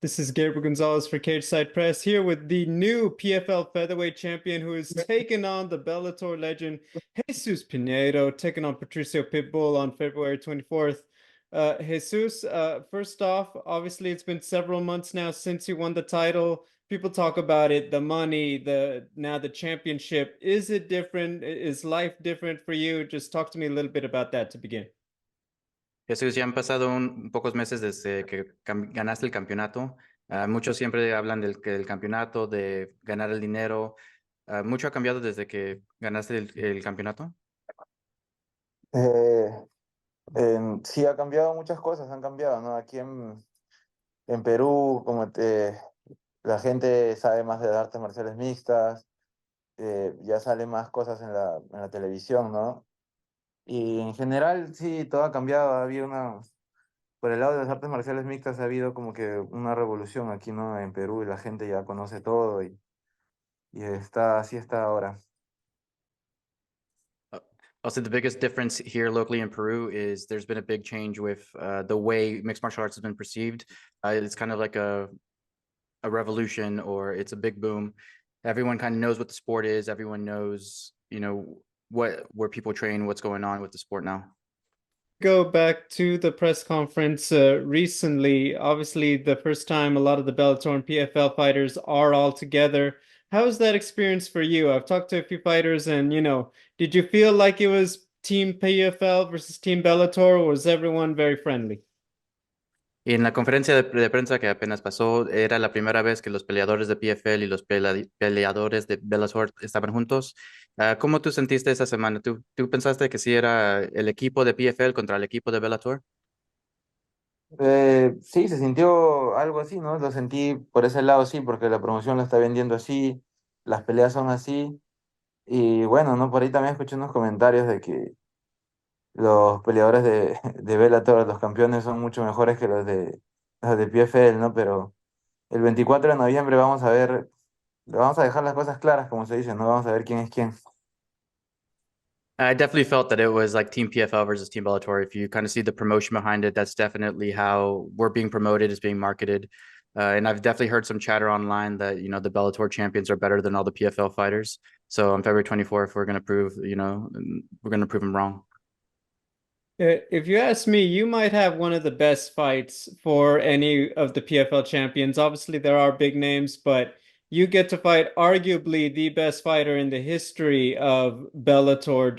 This is Gabriel Gonzalez for Cage Side Press here with the new PFL featherweight champion who is taking on the Bellator legend Jesus Pinedo, taking on Patricio Pitbull on February 24th. Jesus, first off, obviously it's been several months now since you won the title. People talk about it, the money, the championship. Is it different? Is life different for you? Just talk to me a little bit about that to begin. Jesús, ya han pasado pocos meses desde que ganaste el campeonato. Muchos siempre hablan del campeonato, de ganar el dinero. ¿Mucho ha cambiado desde que ganaste el campeonato? Eh, sí, ha cambiado muchas cosas, han cambiado, ¿no? Aquí en Perú, la gente sabe más de artes marciales mixtas, ya salen más cosas en la televisión, ¿no? Y en general, sí, todo ha cambiado. Por el lado de las artes marciales mixtas ha habido como que una revolución aquí, ¿no? En Perú y la gente ya conoce todo así está ahora. Also, the biggest difference here locally in Peru is there's been a big change with the way mixed martial arts has been perceived. It's kind of like a revolution, or it's a big boom. Everyone kind of knows what the sport is. Everyone knows, where people train, what's going on with the sport now. Go back to the press conference recently. Obviously, the first time a lot of the Bellator and PFL fighters are all together. How was that experience for you? I've talked to a few fighters, and did you feel like it was Team PFL versus Team Bellator, or was everyone very friendly? Y en la conferencia de prensa que apenas pasó, era la primera vez que los peleadores de PFL y los peleadores de Bellator estaban juntos. ¿Cómo tú sentiste esa semana? ¿Tú pensaste que sí era el equipo de PFL contra el equipo de Bellator? Sí, se sintió algo así, ¿no? Lo sentí por ese lado, sí, porque la promoción la está vendiendo así, las peleas son así. Y bueno, ¿no? Por ahí también escuché unos comentarios de que los peleadores de Bellator, los campeones, son mucho mejores que los de PFL, ¿no? Pero el 24 de noviembre vamos a dejar las cosas claras, como se dice, ¿no? Vamos a ver quién es quién. I definitely felt that it was like Team PFL versus Team Bellator. If you kind of see the promotion behind it, that's definitely how we're being promoted, is being marketed. And I've definitely heard some chatter online that, the Bellator champions are better than all the PFL fighters. So on February 24th, we're going to prove them wrong. If you ask me, you might have one of the best fights for any of the PFL champions. Obviously, there are big names, but you get to fight arguably the best fighter in the history of Bellator.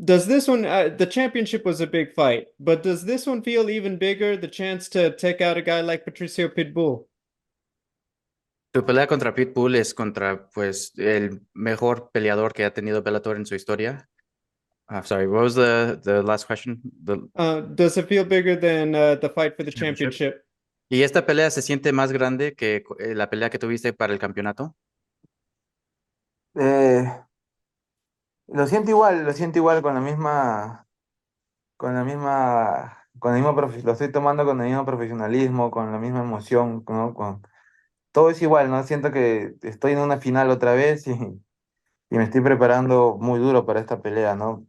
Does this one, the championship was a big fight, but does this one feel even bigger, the chance to take out a guy like Patricio Pitbull? Tu pelea contra Pitbull es contra, pues, el mejor peleador que ha tenido Bellator en su historia. Sorry, what was the last question? Does it feel bigger than the fight for the championship? ¿Y esta pelea se siente más grande que la pelea que tuviste para el campeonato? Eh, lo siento igual lo estoy tomando con el mismo profesionalismo, con la misma emoción, ¿no? Todo es igual, ¿no? Siento que estoy en una final otra vez y me estoy preparando muy duro para esta pelea, ¿no?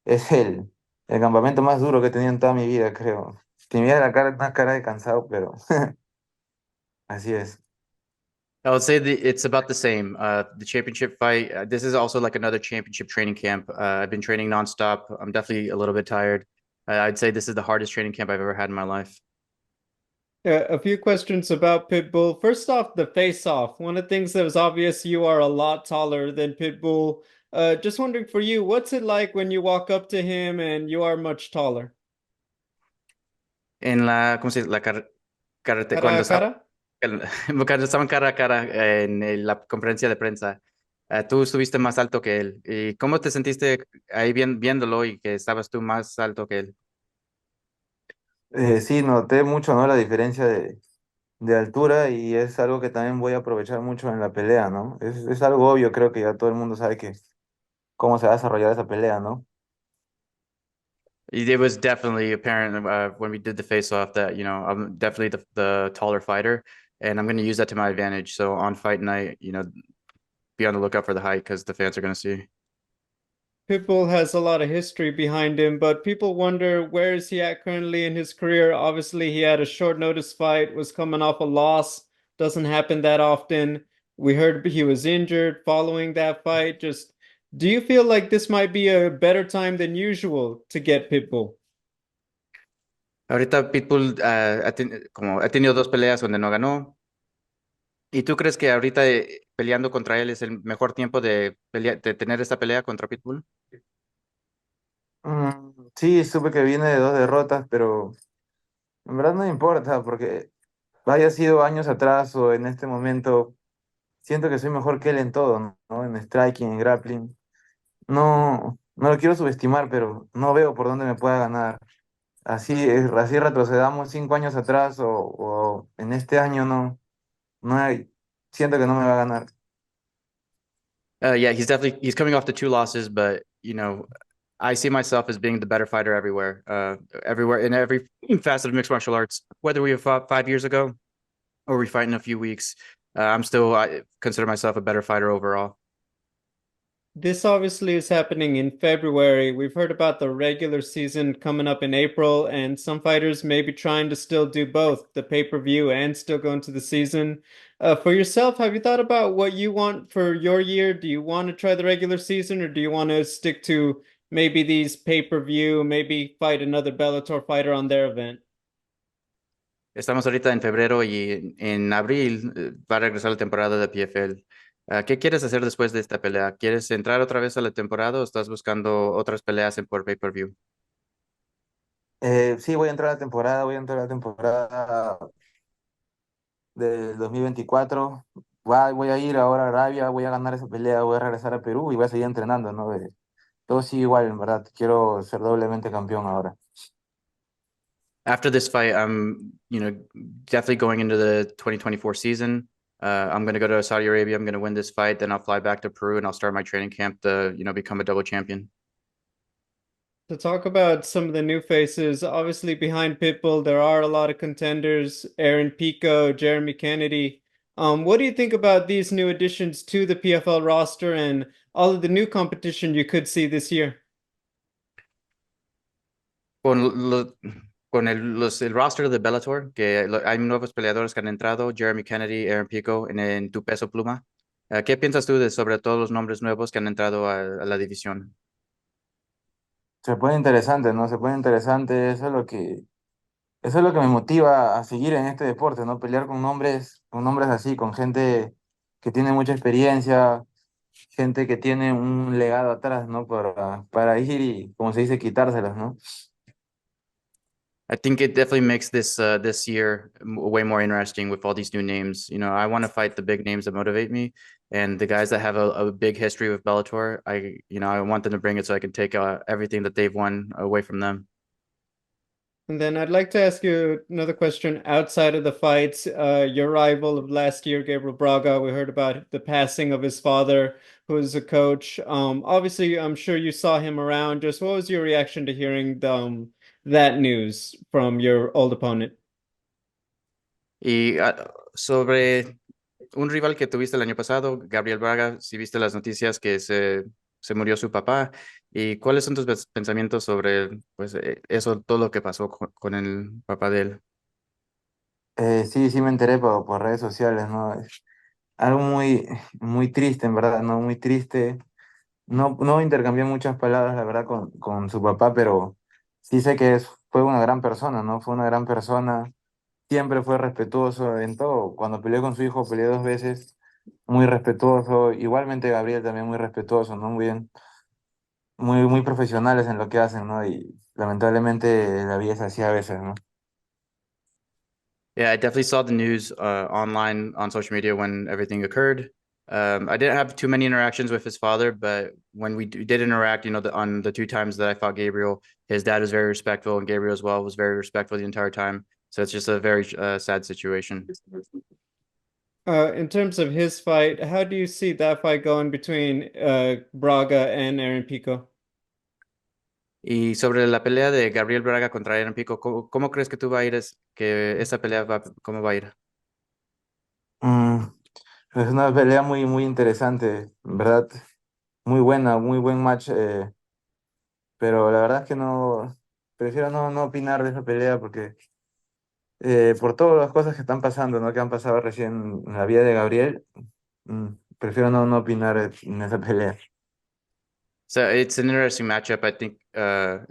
Es el campamento más duro que he tenido en toda mi vida, creo. Si me la cara, una cara de cansado, pero así es. I would say it's about the same. The championship fight, this is also like another championship training camp. I've been training nonstop. I'm definitely a little bit tired. I'd say this is the hardest training camp I've ever had in my life. A few questions about Pitbull. First off, the face-off. One of the things that was obvious, you are a lot taller than Pitbull. Just wondering for you, what's it like when you walk up to him and you are much taller? ¿Cómo se dice? ¿Cara a cara? Cuando estaban cara a cara en la conferencia de prensa, tú estuviste más alto que él. ¿Y cómo te sentiste ahí viéndolo y que estabas tú más alto que él? Sí, noté mucho, ¿no? La diferencia de altura y es algo que también voy a aprovechar mucho en la pelea, ¿no? Es algo obvio, creo que ya todo el mundo sabe cómo se va a desarrollar esa pelea, ¿no? It was definitely apparent when we did the face-off that, I'm definitely the taller fighter, and I'm going to use that to my advantage. So on fight night, be on the lookout for the height because the fans are going to see. Pitbull has a lot of history behind him, but people wonder where is he at currently in his career. Obviously, he had a short notice fight, was coming off a loss. Doesn't happen that often. We heard he was injured following that fight. Just do you feel like this might be a better time than usual to get Pitbull? Ahorita Pitbull como ha tenido dos peleas donde no ganó. ¿Y tú crees que ahorita peleando contra él es el mejor tiempo de tener esta pelea contra Pitbull? Sí, supe que viene de dos derrotas, pero en verdad no me importa, porque haya sido años atrás o en este momento, siento que soy mejor que él en todo, ¿no? En striking, en grappling. No, no lo quiero subestimar, pero no veo por dónde me pueda ganar. Así retrocedamos 5 años atrás o en este año no hay, siento que no me va a ganar. Yeah, he's coming off the two losses, but I see myself as being the better fighter everywhere in every facet of mixed martial arts. Whether we have fought 5 years ago or we fight in a few weeks, I consider myself a better fighter overall. This obviously is happening in February. We've heard about the regular season coming up in April, and some fighters may be trying to still do both, the pay-per-view and still go into the season. For yourself, have you thought about what you want for your year? Do you want to try the regular season, or do you want to stick to maybe these pay-per-view, maybe fight another Bellator fighter on their event? Estamos ahorita en febrero y en abril va a regresar la temporada de PFL. ¿Qué quieres hacer después de esta pelea? ¿Quieres entrar otra vez a la temporada o estás buscando otras peleas por pay-per-view? Sí, voy a entrar a la temporada del 2024. Voy a ir ahora a Arabia, voy a ganar esa pelea, voy a regresar a Perú y voy a seguir entrenando, ¿no? Todo sigue igual, en verdad. Quiero ser doblemente campeón ahora. After this fight, I'm, definitely going into the 2024 season. I'm going to go to Saudi Arabia. I'm going to win this fight. Then I'll fly back to Peru and I'll start my training camp to, become a double champion. To talk about some of the new faces, obviously behind Pitbull, there are a lot of contenders, Aaron Pico, Jeremy Kennedy. What do you think about these new additions to the PFL roster and all of the new competition you could see this year? Con, lo- con el roster de Bellator, hay nuevos peleadores que han entrado, Jeremy Kennedy, Aaron Pico, en tu peso pluma. ¿Qué piensas tú sobre todos los nombres nuevos que han entrado a la división? Se pone interesante, ¿no? Se pone interesante. Eso es lo que me motiva a seguir en este deporte, ¿no? Pelear con nombres así, con gente que tiene mucha experiencia, gente que tiene un legado atrás, ¿no? Para ir y, como se dice, quitárselas, ¿no? I think it definitely makes this year way more interesting with all these new names. I want to fight the big names that motivate me, and the guys that have a big history with Bellator. I want them to bring it so I can take everything that they've won away from them. And then I'd like to ask you another question outside of the fights. Your rival of last year, Gabriel Braga, we heard about the passing of his father, who was a coach. Obviously, I'm sure you saw him around. Just what was your reaction to hearing that news from your old opponent? Y sobre un rival que tuviste el año pasado, Gabriel Braga, si viste las noticias que se murió su papá, ¿y cuáles son tus pensamientos sobre pues, eso, todo lo que pasó con el papá de él? Sí, sí me enteré por redes sociales, ¿no? Es algo muy triste, en verdad, ¿no? Muy triste. No intercambié muchas palabras, la verdad, con su papá, pero sí sé que fue una gran persona, ¿no? Fue una gran persona, siempre fue respetuoso en todo. Cuando peleé con su hijo, peleé 2 veces, muy respetuoso. Igualmente Gabriel también muy respetuoso, ¿no? Muy bien, muy profesionales en lo que hacen, ¿no? Y lamentablemente la vida es así a veces, ¿no? Yeah, I definitely saw the news online on social media when everything occurred. I didn't have too many interactions with his father, but when we did interact, on the two times that I fought Gabriel, his dad was very respectful, and Gabriel as well was very respectful the entire time. So it's just a very sad situation. In terms of his fight, how do you see that fight going between Braga and Aaron Pico? Y sobre la pelea de Gabriel Braga contra Aaron Pico, ¿cómo crees que tú va a ir, que esa pelea cómo va a ir? Mm, es una pelea muy interesante, en ¿verdad? muy buena, muy buen match, pero la verdad es que no, prefiero no opinar de esa pelea porque por todas las cosas que están pasando, ¿no? Que han pasado recién en la vida de Gabriel, prefiero no opinar en esa pelea. So it's an interesting matchup. I think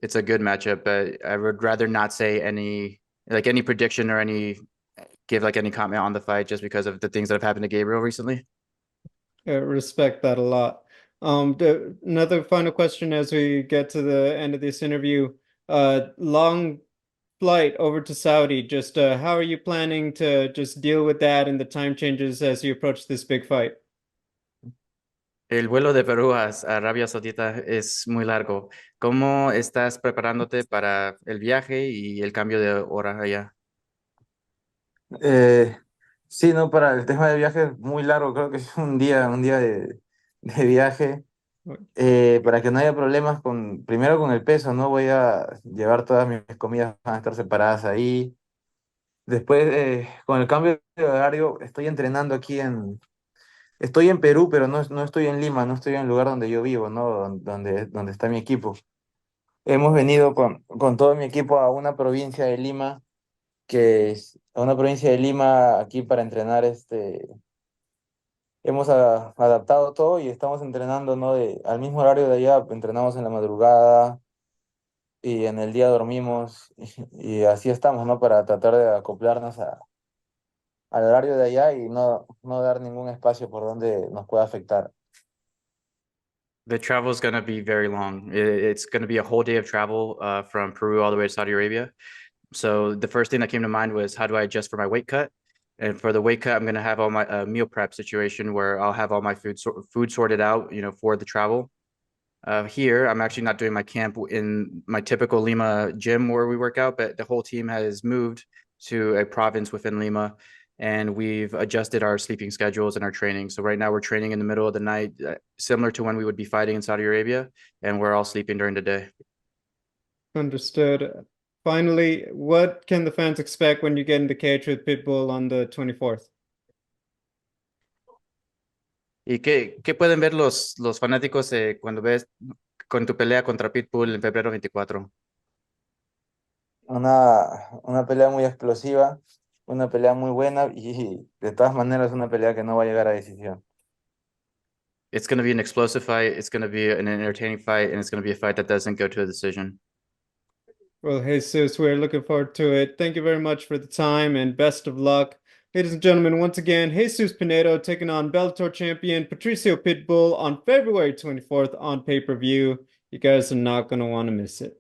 it's a good matchup, but I would rather not say any prediction or give any comment on the fight just because of the things that have happened to Gabriel recently. Respect that a lot. Another final question as we get to the end of this interview. Long flight over to Saudi. Just how are you planning to just deal with that and the time changes as you approach this big fight? El vuelo de Perú a Arabia Saudita es muy largo. ¿Cómo estás preparándote para el viaje y el cambio de hora allá? Sí, no, para el tema de viaje es muy largo, creo que es un día de viaje. Para que no haya problemas primero con el peso, ¿no? Voy a llevar todas mis comidas, van a estar separadas ahí. Después, con el cambio de horario, estoy en Perú, pero no estoy en Lima, no estoy en el lugar donde yo vivo, ¿no? Donde está mi equipo. Hemos venido con todo mi equipo a una provincia de Lima, a una provincia de Lima aquí para entrenar. Hemos adaptado todo y estamos entrenando, ¿no? Al mismo horario de allá, entrenamos en la madrugada y en el día dormimos y así estamos, ¿no? Para tratar de acoplarnos al horario de allá y no dar ningún espacio por donde nos pueda afectar. The travel is going to be very long. It's going to be a whole day of travel from Peru all the way to Saudi Arabia. So the first thing that came to mind was how do I adjust for my weight cut? And for the weight cut, I'm going to have all my meal prep situation where I'll have all my food sorted out, for the travel. Here, I'm actually not doing my camp in my typical Lima gym where we work out, but the whole team has moved to a province within Lima, and we've adjusted our sleeping schedules and our training. So right now we're training in the middle of the night, similar to when we would be fighting in Saudi Arabia, and we're all sleeping during the day. Understood. Finally, what can the fans expect when you get in the cage with Pitbull on the 24th? ¿Y qué pueden ver los fanáticos cuando ves con tu pelea contra Pitbull en febrero 24? Una pelea muy explosiva, una pelea muy buena y de todas maneras una pelea que no va a llegar a decisión. It's going to be an explosive fight. It's going to be an entertaining fight, and it's going to be a fight that doesn't go to a decision. Well, Jesus, we're looking forward to it. Thank you very much for the time and best of luck. Ladies and gentlemen, once again, Jesus Pinedo taking on Bellator champion Patricio Pitbull on February 24th on pay-per-view. You guys are not going to want to miss it.